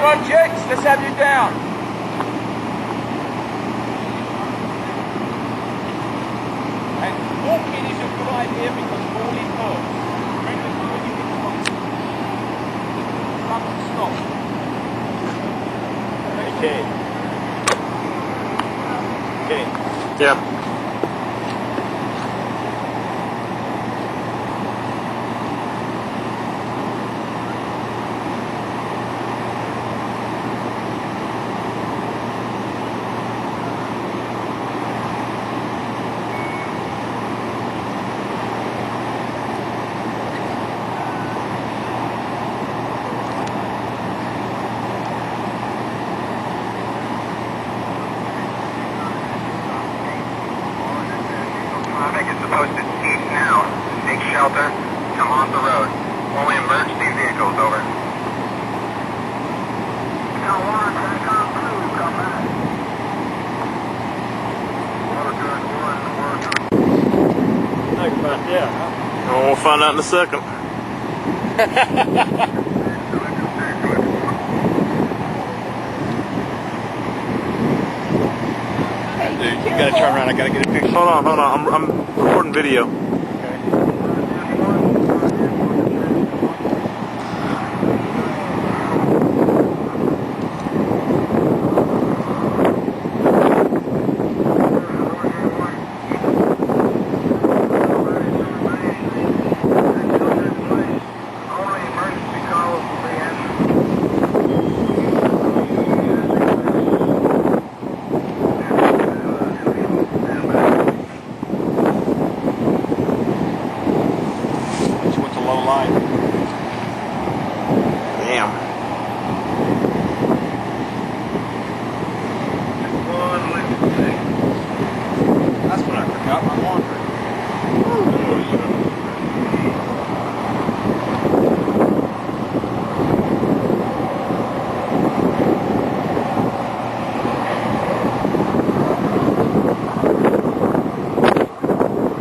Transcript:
on, chicks, let's have you down. And walking is a good idea because falling hurts. Remember to when you hit the bottom. Stop and stop. Okay. Okay. Yeah. Posted cease now. Take shelter. Come off the road. Only emergency vehicles, over. Now, one, come back. Think about that, huh? Well, we'll find out in a second. Dude, you gotta turn around, I gotta get a picture. Hold on. I'm recording video. Low line.